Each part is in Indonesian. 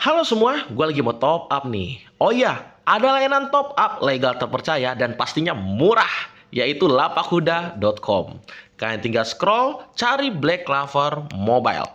Halo semua, gue lagi mau top up nih. Oh iya, ada layanan top up legal terpercaya dan pastinya murah, yaitu lapakhuda.com. Kalian tinggal scroll, cari Black Clover Mobile.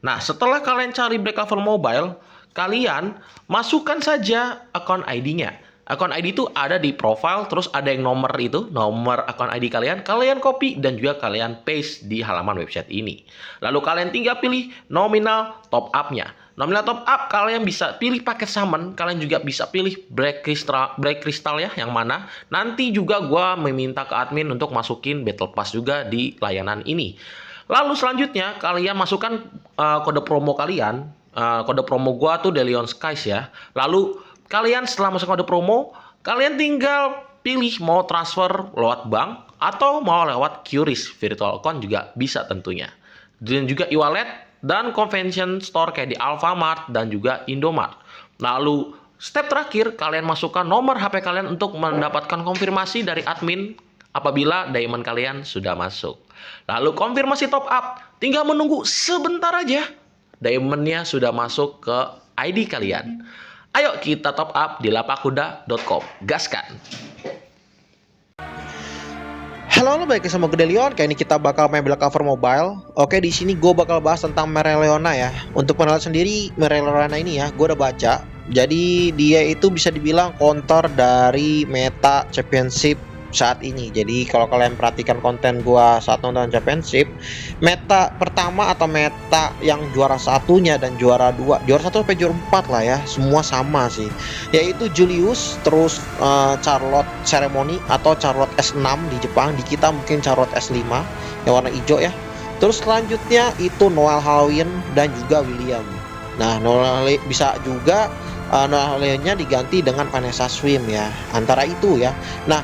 Nah, setelah kalian cari Black Clover Mobile, kalian masukkan saja akun ID-nya. Akun ID itu ada di profile, terus ada yang nomor itu, nomor akun ID kalian, kalian copy dan juga kalian paste di halaman website ini. Lalu kalian tinggal pilih nominal top up-nya. Nominal top up kalian bisa pilih paket summon, kalian juga bisa pilih Black Crystal ya, yang mana nanti juga gua meminta ke admin untuk masukin Battle Pass juga di layanan ini. Lalu selanjutnya kalian masukkan kode promo kalian. Kode promo gua tuh Delion Skies ya. Lalu kalian setelah masuk kode promo, kalian tinggal pilih mau transfer lewat bank atau mau lewat QRIS virtual account juga bisa tentunya. Dan juga e-wallet dan convention store kayak di Alfamart dan juga Indomart. Lalu step terakhir kalian masukkan nomor HP kalian untuk mendapatkan konfirmasi dari admin apabila diamond kalian sudah masuk. Lalu konfirmasi top up, tinggal menunggu sebentar aja. Diamondnya sudah masuk ke ID kalian. Ayo kita top up di lapakhuda.com. Gaskan! Halo, balik sama gue Delion. Kali ini kita bakal main Black Clover Mobile. Oke, di sini gue bakal bahas tentang Mereoleona ya. Untuk pengenalan sendiri, Mereoleona ini ya, gue udah baca. Jadi dia itu bisa dibilang counter dari meta championship saat ini. Jadi kalau kalian perhatikan konten gue saat nonton championship, meta pertama atau meta yang juara satunya dan juara dua, juara satu sampai juara 4 lah ya, semua sama sih. Yaitu Julius, terus Charlotte Ceremony atau Charlotte S6 di Jepang, di kita mungkin Charlotte S5 yang warna hijau ya. Terus selanjutnya itu Noel Halloween dan juga William. Nah, Noel bisa juga Noel Halloween-nya diganti dengan Vanessa Swim ya. Antara itu ya. Nah,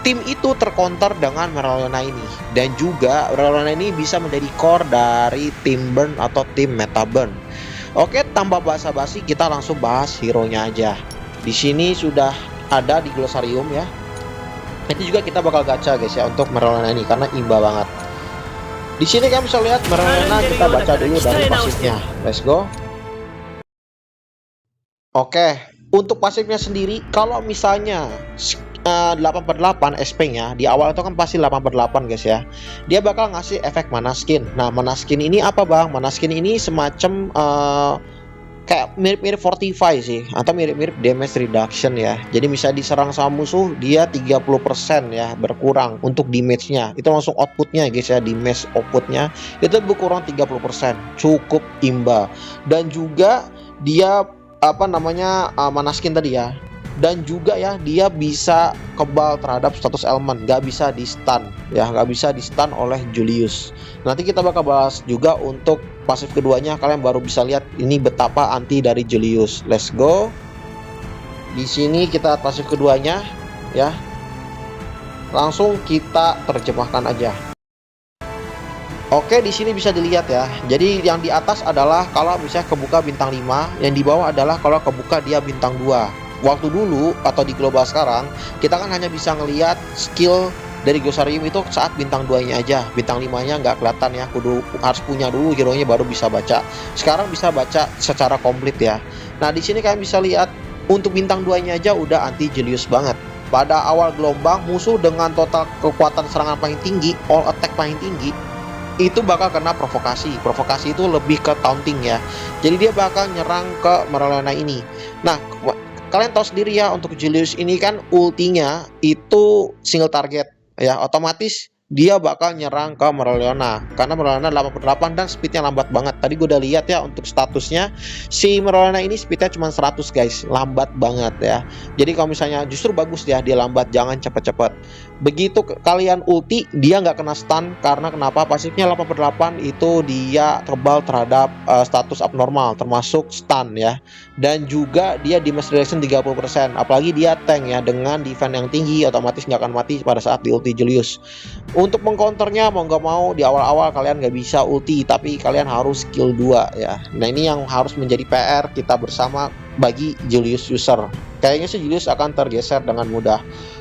tim itu tercounter dengan Mereoleona ini, dan juga Mereoleona ini bisa menjadi core dari tim Burn atau tim Meta Burn. Oke, tanpa basa-basi kita langsung bahas hero-nya aja. Di sini sudah ada di glosarium ya. Nanti juga kita bakal gacha guys ya untuk Mereoleona ini karena imba banget. Di sini kalian bisa lihat Mereoleona, kita baca dulu dari pasifnya. Let's go. Oke, untuk pasifnya sendiri kalau misalnya 8/8 SP-nya di awal itu kan pasti 8/8 guys ya. Dia bakal ngasih efek mana skin. Nah, mana skin ini apa bang? Mana skin ini semacam kayak mirip-mirip Fortify sih, atau mirip-mirip damage reduction ya. Jadi bisa diserang sama musuh dia 30% ya berkurang untuk damage-nya. Itu langsung outputnya guys ya, damage outputnya itu berkurang 30%. Cukup imba. Dan juga dia mana skin tadi ya, dan juga ya dia bisa kebal terhadap status elemen, nggak bisa di stun ya, nggak bisa di stun oleh Julius. Nanti kita bakal bahas juga untuk pasif keduanya, kalian baru bisa lihat ini betapa anti dari Julius. Let's go. Di sini kita pasif keduanya ya, langsung kita terjemahkan aja. Oke, di sini bisa dilihat ya. Jadi yang di atas adalah kalau misalnya kebuka bintang 5, yang di bawah adalah kalau kebuka dia bintang 2. Waktu dulu atau di global sekarang, kita kan hanya bisa ngelihat skill dari glosarium itu saat bintang 2-nya aja. Bintang 5-nya nggak kelihatan ya. Kudu harus punya dulu hero-nya baru bisa baca. Sekarang bisa baca secara komplit ya. Nah, di sini kalian bisa lihat untuk bintang 2-nya aja udah anti Julius banget. Pada awal gelombang, musuh dengan total kekuatan serangan paling tinggi, all attack paling tinggi, itu bakal kena provokasi. Provokasi itu lebih ke taunting ya. Jadi dia bakal nyerang ke Mereoleona ini. Nah, kalian tahu sendiri ya, untuk Julius ini kan ultinya itu single target ya, otomatis dia bakal nyerang ke Mereoleona karena Mereoleona 8/8 dan speednya lambat banget. Tadi gue udah lihat ya untuk statusnya, si Mereoleona ini speednya cuma 100 guys, lambat banget ya. Jadi kalau misalnya justru bagus ya dia lambat, jangan cepet-cepet. Begitu kalian ulti, dia nggak kena stun karena kenapa? Pasifnya 8/8 itu dia kebal terhadap status abnormal termasuk stun ya. Dan juga dia damage reduction 30%. Apalagi dia tank ya, dengan defense yang tinggi otomatis nggak akan mati pada saat di ulti Julius. Untuk mengcounternya mau nggak mau di awal-awal kalian nggak bisa ulti, tapi kalian harus skill 2 ya. Nah, ini yang harus menjadi PR kita bersama bagi Julius user. Kayaknya sih Julius akan tergeser dengan mudah.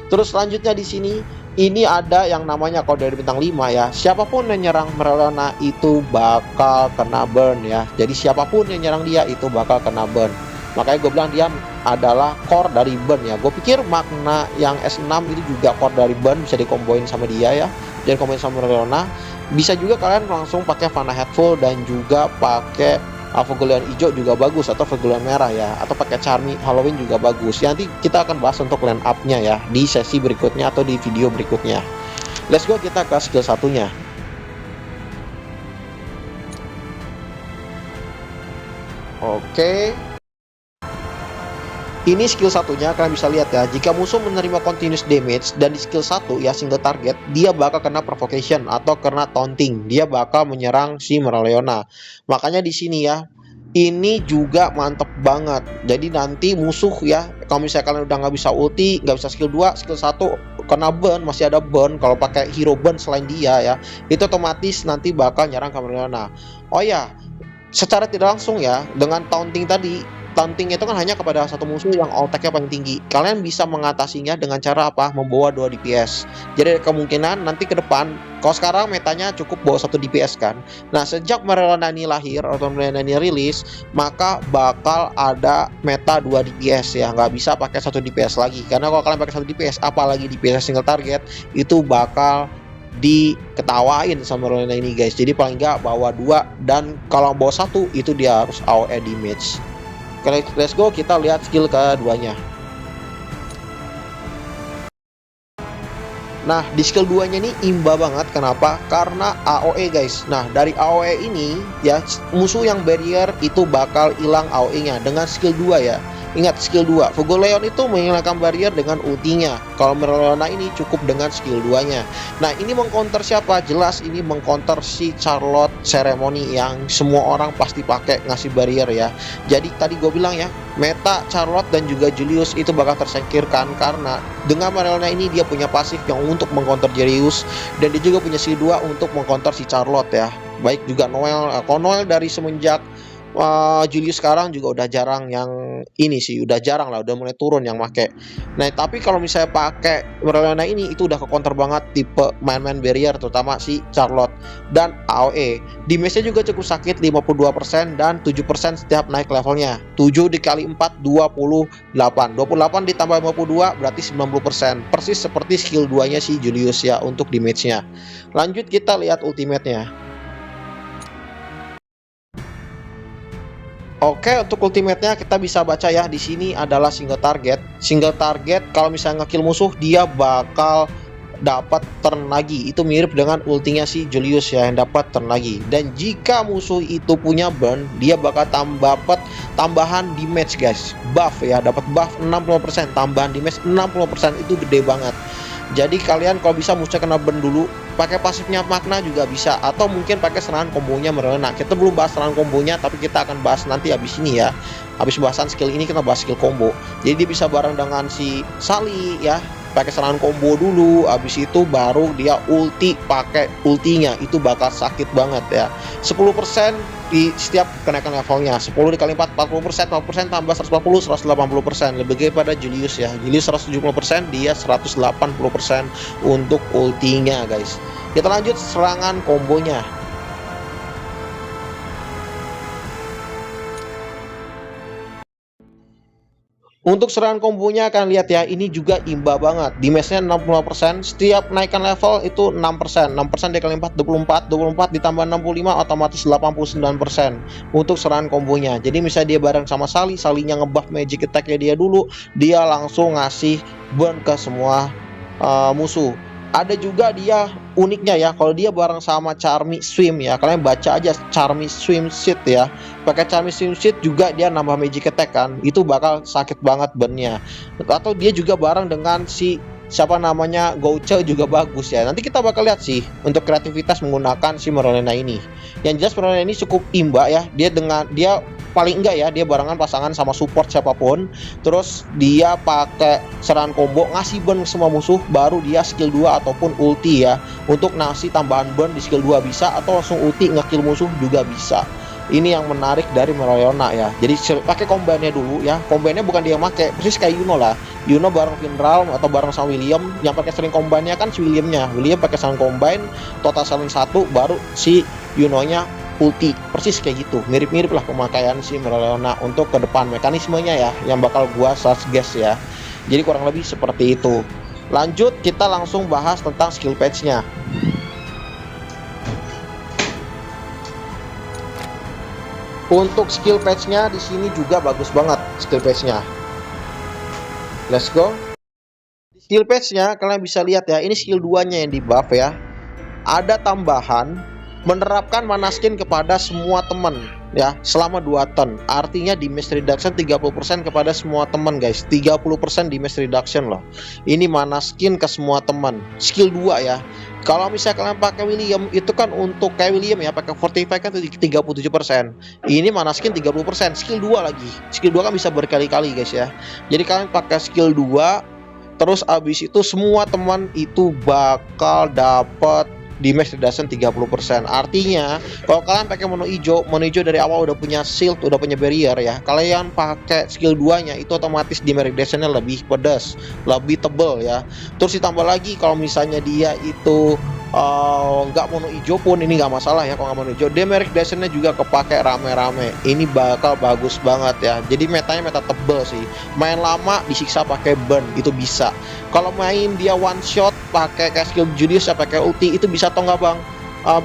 Terus selanjutnya di sini ini ada yang namanya kalau dari bintang 5 ya, siapapun yang nyerang Merlona itu bakal kena burn ya. Jadi siapapun yang nyerang dia itu bakal kena burn. Makanya gue bilang dia adalah core dari burn ya. Gue pikir makna yang S6 itu juga core dari burn, bisa dikomboin sama dia ya. Dan komboin sama Merlona. Bisa juga kalian langsung pakai Fana Headful dan juga pakai Fegolian hijau juga bagus, atau Fegolian merah ya, atau pakai Charmy Halloween juga bagus ya. Nanti kita akan bahas untuk line up nya ya di sesi berikutnya atau di video berikutnya. Let's go, kita ke skill satunya. Oke, ini skill satunya, kalian bisa lihat ya, jika musuh menerima continuous damage dan di skill 1 ya single target, dia bakal kena provocation atau kena taunting, dia bakal menyerang si Merleona. Makanya di sini ya, ini juga mantep banget. Jadi nanti musuh ya, kalau misalnya kalian udah nggak bisa ulti, nggak bisa skill 2, skill 1 kena burn, masih ada burn kalau pakai hero burn selain dia ya, itu otomatis nanti bakal nyerang ke Merleona. Oh ya, secara tidak langsung ya, dengan taunting tadi, taunting itu kan hanya kepada satu musuh yang attack-nya paling tinggi. Kalian bisa mengatasinya dengan cara apa? Membawa 2 DPS. Jadi kemungkinan nanti ke depan, kalau sekarang metanya cukup bawa 1 DPS kan. Nah, sejak Merlona ini lahir atau Merlona ini rilis, maka bakal ada meta 2 DPS ya. Nggak bisa pakai 1 DPS lagi. Karena kalau kalian pakai 1 DPS, apalagi DPS single target, itu bakal diketawain sama Merlona ini guys. Jadi paling nggak bawa 2, dan kalau bawa 1 itu dia harus AoE damage. Oke, let's go, kita lihat skill keduanya. Nah, di skill 2-nya ini imba banget. Kenapa? Karena AoE guys. Nah, dari AoE ini ya, musuh yang barrier itu bakal hilang AoE-nya dengan skill 2 ya. Ingat, skill 2, Fegolion itu menghilangkan barrier dengan ultinya. Kalau Merlona ini cukup dengan skill 2-nya. Nah, ini mengcounter siapa? Jelas ini mengcounter si Charlotte Ceremony yang semua orang pasti pakai ngasih barrier ya. Jadi tadi gue bilang ya, meta Charlotte dan juga Julius itu bakal tersingkirkan karena dengan Merlona ini dia punya pasif yang untuk mengcounter Julius, dan dia juga punya skill 2 untuk mengcounter si Charlotte ya. Baik juga Noel. Kalau Noel dari semenjak Julius sekarang juga udah jarang yang ini sih, udah jarang lah, udah mulai turun yang make. Nah, tapi kalau misalnya pakai Merlona ini itu udah ke counter banget tipe main-main barrier, terutama si Charlotte. Dan AoE damage-nya juga cukup sakit, 52% dan 7% setiap naik levelnya. 7 dikali 4 28 ditambah 52 berarti 90%, persis seperti skill 2 nya si Julius ya untuk damage-nya. Lanjut kita lihat ultimate-nya. Oke, untuk ultimate-nya kita bisa baca ya, di sini adalah single target. Single target kalau misalnya ngekill musuh dia bakal dapat turn lagi. Itu mirip dengan ultinya si Julius ya, yang dapat turn lagi. Dan jika musuh itu punya burn, dia bakal dapat tambahan damage guys. Buff ya, dapat buff 60%, tambahan damage 60%, itu gede banget. Jadi kalian kalau bisa musuhnya kena burn dulu, pakai pasifnya Magna juga bisa, atau mungkin pakai serangan kombonya Merlona. Kita belum bahas serangan kombonya, tapi kita akan bahas nanti habis ini ya. Habis bahasan skill ini kita bahas skill combo. Jadi dia bisa bareng dengan si Sally ya, pakai serangan combo dulu, habis itu baru dia ulti pakai ultinya, itu bakal sakit banget ya. 10% di setiap kenaikan levelnya, 10 dikali 4 40%, 40% tambah 140 180%, lebih pada Julius ya. Julius 170%, dia 180% untuk ultinya guys. Kita lanjut serangan kombonya. Untuk serangan kombonya akan lihat ya, ini juga imba banget. Damage-nya 65%, setiap naikkan level itu 6%. 6% dikali 4 24, 24 ditambah 65 otomatis 89% untuk serangan kombonya. Jadi misalnya dia bareng sama Sally, Sally-nya ngebuff magic attack-nya dia dulu, dia langsung ngasih burn ke semua musuh. Ada juga dia uniknya ya, kalau dia bareng sama Charmy Swim ya, kalian baca aja Charmy Swim Sheet ya. Pakai Charmy Swim Sheet juga dia nambah magic attack kan, itu bakal sakit banget burn-nya. Atau dia juga bareng dengan si siapa namanya Gouche juga bagus ya. Nanti kita bakal lihat sih untuk kreativitas menggunakan si Merlona ini. Yang jelas Merlona ini cukup imba ya. Dia paling enggak ya, dia barengan pasangan sama support siapapun. Terus dia pakai serangan combo ngasih burn ke semua musuh, baru dia skill 2 ataupun ulti ya. Untuk ngasih tambahan burn di skill 2 bisa, atau langsung ulti ngekill musuh juga bisa. Ini yang menarik dari Mereona ya. Jadi pakai combine-nya dulu ya. Combine-nya bukan dia yang pakai, persis kayak Yuno lah. Yuno bareng Finral atau bareng sama William, yang pakai sling combine-nya kan si Williamnya. William pakai sling combine, total sling 1, baru si Yuno-nya ulti. Persis kayak gitu. Mirip-mirip lah pemakaian si Mereona untuk ke depan mekanismenya ya, yang bakal gua suggest ya. Jadi kurang lebih seperti itu. Lanjut, kita langsung bahas tentang skill patch-nya. Untuk skill patch-nya di sini juga bagus banget skill patch-nya. Let's go. Skill patch-nya kalian bisa lihat ya, ini skill 2-nya yang di buff ya. Ada tambahan menerapkan mana skin kepada semua teman ya selama 2 turn. Artinya damage reduction 30% kepada semua teman guys. 30% damage reduction loh. Ini mana skin ke semua teman. Skill 2 ya. Kalau misalnya kalian pakai William, itu kan untuk kayak William ya, pakai Fortify kan 37%. Ini mana skin 30%, skill 2 lagi. Skill 2 kan bisa berkali-kali guys ya. Jadi kalian pakai skill 2, terus abis itu semua teman itu bakal dapat damage reduction 30%. Artinya kalau kalian pakai mono hijau dari awal udah punya shield, udah punya barrier ya, kalian pakai skill 2-nya itu otomatis damage reduction-nya lebih pedas, lebih tebel ya. Terus ditambah lagi kalau misalnya dia itu nggak mono hijau pun ini nggak masalah ya. Kalau nggak mono hijau, damage reduction-nya juga kepake rame-rame. Ini bakal bagus banget ya. Jadi metanya meta tebel sih. Main lama disiksa pakai burn itu bisa. Kalau main dia one shot pakai kayak skill Julius ya, pakai ulti itu bisa atau nggak bang?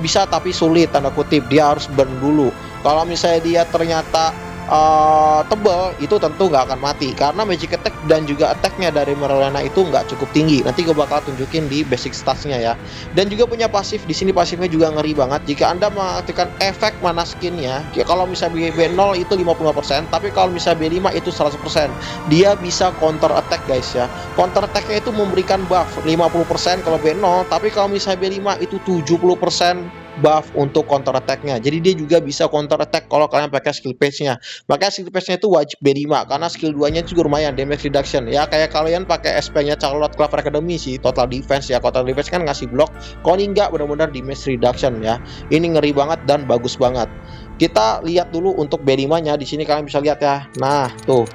Bisa, tapi sulit tanda kutip, dia harus burn dulu. Kalau misalnya dia ternyata tebel, itu tentu nggak akan mati karena magic attack dan juga attacknya dari Mereona itu nggak cukup tinggi. Nanti gue bakal tunjukin di basic statsnya ya. Dan juga punya pasif di sini, pasifnya juga ngeri banget. Jika anda mengaktifkan efek mana skinnya, ya kalau misalnya B0 itu 55%, tapi kalau misalnya B5 itu 100%. Dia bisa counter attack guys ya. Counter attacknya itu memberikan buff 50% kalau B0, tapi kalau misalnya B5 itu 70% buff untuk counter attack-nya. Jadi dia juga bisa counter attack kalau kalian pakai skill patch-nya. Makanya skill patch-nya itu wajib B5 karena skill 2-nya juga lumayan damage reduction. Ya kayak kalian pakai SP-nya Charlotte Clover Academy sih, total defense ya. Total defense kan ngasih block, kalau ini enggak benar-benar damage reduction ya. Ini ngeri banget dan bagus banget. Kita lihat dulu untuk B5-nya. Di sini kalian bisa lihat ya. Nah, tuh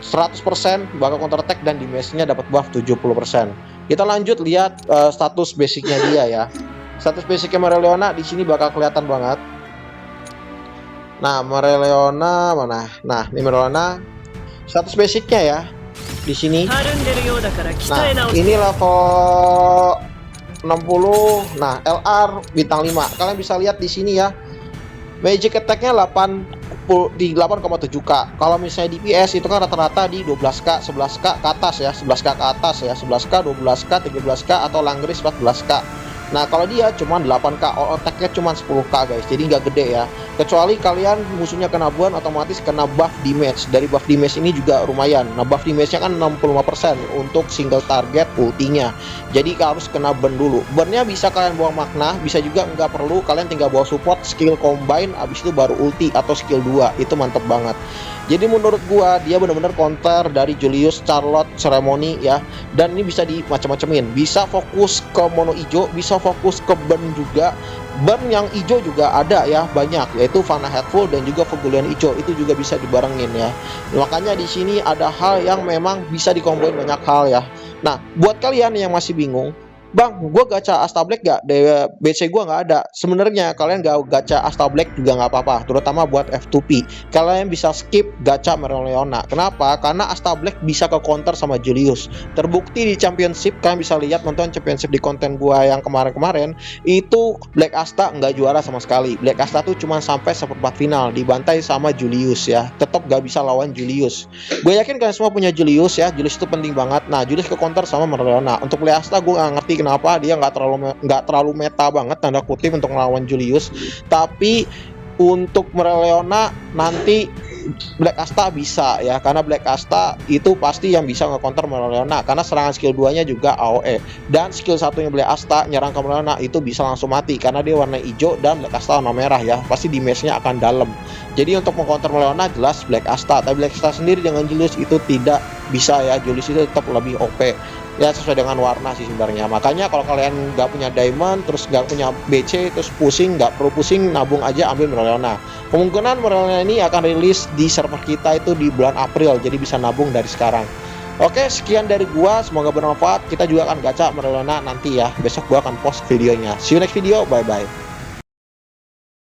100% bakal counter attack dan damage-nya dapat buff 70%. Kita lanjut lihat status basicnya dia ya. Status basicnya Mereona di sini bakal kelihatan banget. Nah, Mereona mana? Nah, ini Mereona status basicnya ya di sini. Nah, ini level 60. Nah, LR bintang 5. Kalian bisa lihat di sini ya. Magic attack-nya 8,7k. Kalau misalnya DPS itu kan rata-rata di 12k, 11k ke atas ya, 11k ke atas ya, 11k, 12k, 13k atau Langris 14k. Nah kalau dia cuma 8k, all attack-nya cuma 10k guys, jadi nggak gede ya. Kecuali kalian musuhnya kena burn, otomatis kena buff damage. Dari buff damage ini juga lumayan. Nah buff damage-nya kan 65% untuk single target ultinya. Jadi harus kena burn dulu. Burn-nya bisa kalian buang makna, bisa juga nggak perlu, kalian tinggal bawa support, skill combine, abis itu baru ulti atau skill 2. Itu mantep banget. Jadi menurut gua dia benar-benar counter dari Julius, Charlotte, Ceremony ya. Dan ini bisa di macam-macamin. Bisa fokus ke mono hijau, bisa fokus ke burn juga. Burn yang hijau juga ada ya, banyak, yaitu Fana Headful dan juga Fugulian hijau, itu juga bisa dibarengin ya. Makanya di sini ada hal yang memang bisa dikomboin banyak hal ya. Nah, buat kalian yang masih bingung, Bang, gue gacha Asta Black gak? BC gue gak ada. Sebenarnya kalian gak gacha Asta Black juga gak apa-apa, terutama buat F2P. Kalian bisa skip gacha Mereona. Kenapa? Karena Asta Black bisa ke counter sama Julius. Terbukti di championship, kalian bisa lihat nonton championship di konten gue yang kemarin-kemarin, itu Black Asta nggak juara sama sekali. Black Asta tuh cuma sampai seperempat final, dibantai sama Julius ya. Tetap gak bisa lawan Julius. Gue yakin kalian semua punya Julius ya. Julius itu penting banget. Nah, Julius ke counter sama Mereona. Untuk Black Asta gue gak ngerti kenapa dia nggak terlalu meta banget tanda kutip untuk melawan Julius. Tapi untuk Mereona nanti Black Asta bisa ya, karena Black Asta itu pasti yang bisa nge-counter Mereona karena serangan skill 2-nya juga AOE, dan skill satunya Black Asta nyerang ke Mereona itu bisa langsung mati karena dia warna hijau dan Black Asta warna merah ya, pasti damage-nya akan dalam. Jadi untuk meng-counter Mereona jelas Black Asta, tapi Black Asta sendiri dengan Julius itu tidak bisa ya. Julius itu tetap lebih OP ya, sesuai dengan warna sih sebenarnya. Makanya kalau kalian nggak punya diamond, terus nggak punya BC, terus pusing, nggak perlu pusing, nabung aja ambil Mereona. Kemungkinan Morelina ini akan rilis di server kita itu di bulan April, jadi bisa nabung dari sekarang. Oke, sekian dari gua, semoga bermanfaat. Kita juga akan gacha Morelina nanti ya. Besok gua akan post videonya. See you next video, bye bye.